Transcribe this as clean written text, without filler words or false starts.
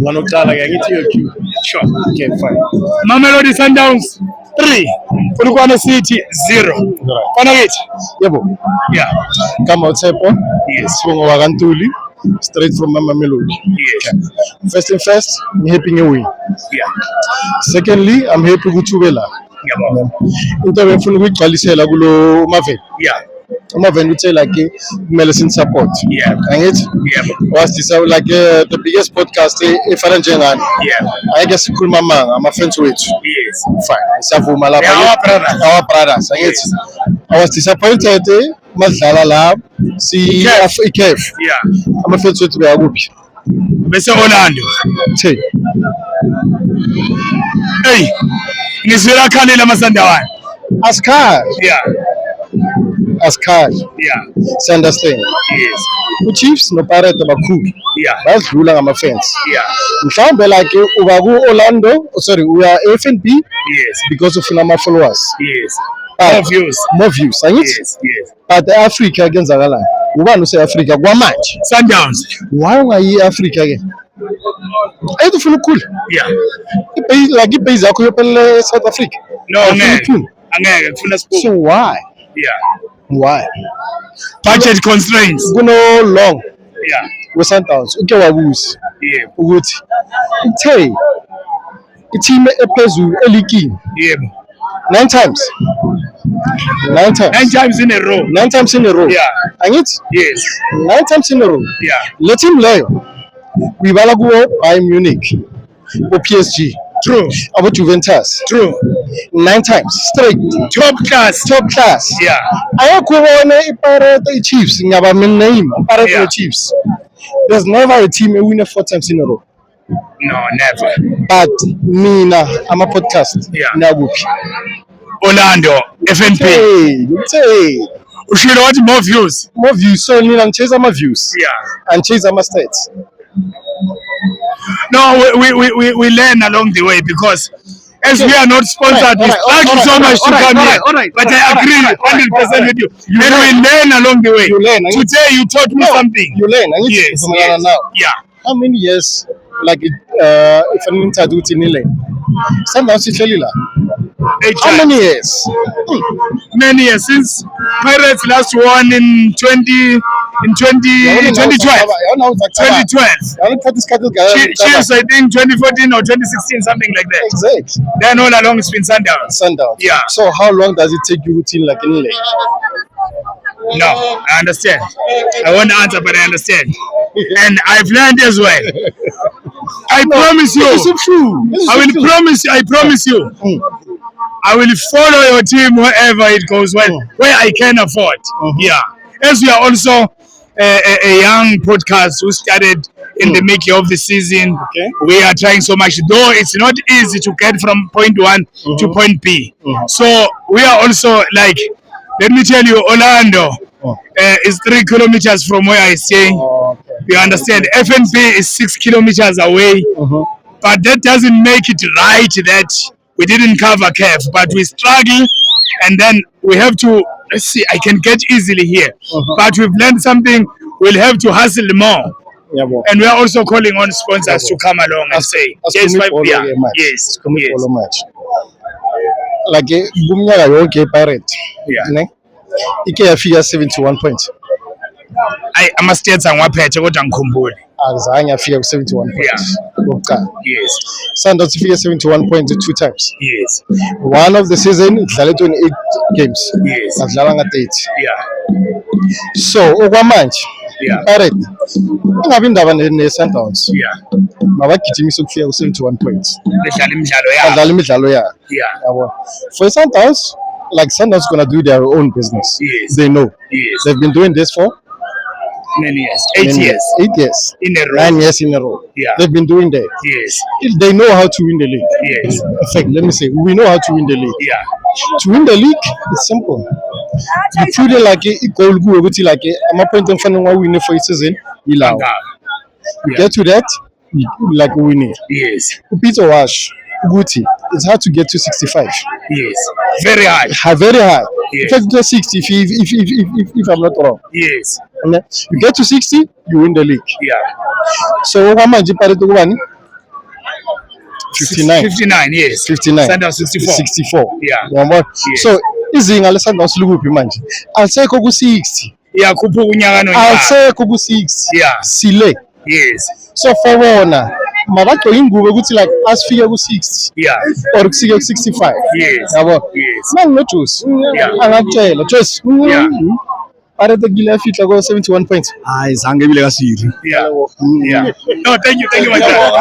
Wanokala ngithi you. Sure. Okay, fine. Mamelodi Sundowns 3, Polokwane City 0. Kwanakithi? Yebo. Yeah. Kama uTshepo. Yes. Sibongo wakantuli. Straight from Mama Melody. Yes. First and first, I'm happy you win. Yeah. Secondly, I'm happy ukuthi ube la. Yabo. Into ebengifuna ukuyigcwalisela kulo Marvel. Yeah. Marvel uthe like kumele sin support. Yeah. Angithi? Yebo. Was this like the biggest podcast efana njengani? Yeah. Ayeke sikhuluma manga ama friends wethu. Yes. Fine. Siyavuma lapha. Our brothers. Our brothers. Angithi? I was disappointed madlala la si ICAF. Yeah. Ama friends wethu bayakuphi? Bese Orlando. Hey. Hey. Ngizwela khalela amasandawana. Askhar. Yeah. Askhar. Yeah. Si understand. Yes. Chiefs no Pirates bakhulu. Yeah. Badlula ngama fans. Yeah. Mhlawumbe like uba ku Orlando, sorry, we are FNB Yes. because of nama followers. Yes. But More views. More views. Angithi? Yes. Yes. But Africa kwenzakalani? Ubani use Africa kwamanje? Sundowns. Why ungayi Africa ke? Ayithu ufuna ukukhula. Yeah. Ibase like ibase yakho yophelele South Africa. No, angeke. Angeke kufuna sport. So why? Yeah. Why? Budget constraints. Kuno long Yeah. we-Sundowns uke wabuza Yebo. ukuthi uthe i-team ephezulu eligini Yebo. 9 times. 9 times. 9 times in a row. 9 times in a row. Yeah. Angithi? Yes. 9 times in a row. Yeah. Le team leyo uyibala kuwo Bayern Munich, PSG, True. abo Juventus. True. 9 times straight. Top class. Top class. Yeah. Ayekho ubone iPirates iChiefs ngiyaba name iPirates Yeah. Chiefs. There's never a team who win 4 times in a row. No, never. But mina ama podcast Yeah. nakuphi? Orlando, FNP. Hey. Ushilo wathi more views. More views, so nina ngichase ama views Yeah. and chase ama stats. No, we learn along the way because as we are not sponsored, we thank you so much to come here. But I agree 100% with you. And we learn along the way. You learn. Today you taught me something. You learn. And Yes. yes. Now. Yeah. How many years like if an interduce in Nile? Sometimes you tell you la. How many years? Many years since Pirates last won in 2012. 2012. Chiefs, I think 2014 or 2016, something like that. Exactly. Then all along it's been Sundowns. Sundowns. Yeah. So how long does it take you to like in Nile? No, I understand. I won't answer, but I understand. And I've learned as well. I promise you. This is true. I promise you. I will follow your team wherever it goes, where I can afford. Yeah. As we are also a young podcast who started in the making of the season, we are trying so much. Though it's not easy to get from point 1 to point B. So we are also like, let me tell you, Orlando is 3 kilometers from where I stay. You understand? FNB is 6 kilometers away. But that doesn't make it right that we didn't cover CAF, but we struggle, and then we have to, let's see, I can get easily here. But we've learned something, we'll have to hustle more. And we are also calling on sponsors to come along and say, yes, yes, yes. Like kumnyaka yonke iPirates. Ne? Ike yafika 71 points. Ama-stats angiwaphethe kodwa ngikhumbule. Azange afika ku 71 points. Yes. Sundowns ifike 71 points 2 times. Yes. One of the season idlale 28 games. Yes. Adlala nga 30. Yeah. So okwamanje Pirates ingabe indaba ne-Sundowns yeah. mabagijimise ukufika ku 71 points. Badlala imidlalo yabo. Yabo. For Sundowns, like Sundowns gonna do their own business. Yes. They know. Yes. They've been doing this for many years. 8 years. 8 years. In a row. 9 years in a row. Yeah. They've been doing that. Yes. They know how to win the league. Yes. In fact, let me say, we know how to win the league. Yeah. To win the league, it's simple. You put it like a goal, like a point of funding win for a season. You get to that, like winning. Yes. Peter Wash, Guti, it's hard to get to 65. Yes. Very high. Very high. Yes. Get to 60 if I'm not wrong. Yes. And then you get to 60, you win the league. Yeah. So what am I 59. 59, yes. 59. Sundowns 64. 64. Yeah. Uyabona? Yes. So izinga leSundowns likuphi manje? Alisekho ku60. Iyakhuphuka unyaka nonyaka. Alisekho ku60. Yeah. Sile. Yes. So for bona mabagcoka ingubo ukuthi like asifike ku60 Yeah. or kusike ku65. Yes. Yabo. Yes. Mangino Josi. Yeah. Angakutshela Josi. Yeah. Aretekile afihla ko 71 points. Hayi zange ebile kasiri. Yeah. Yeah. No, thank you, my friend.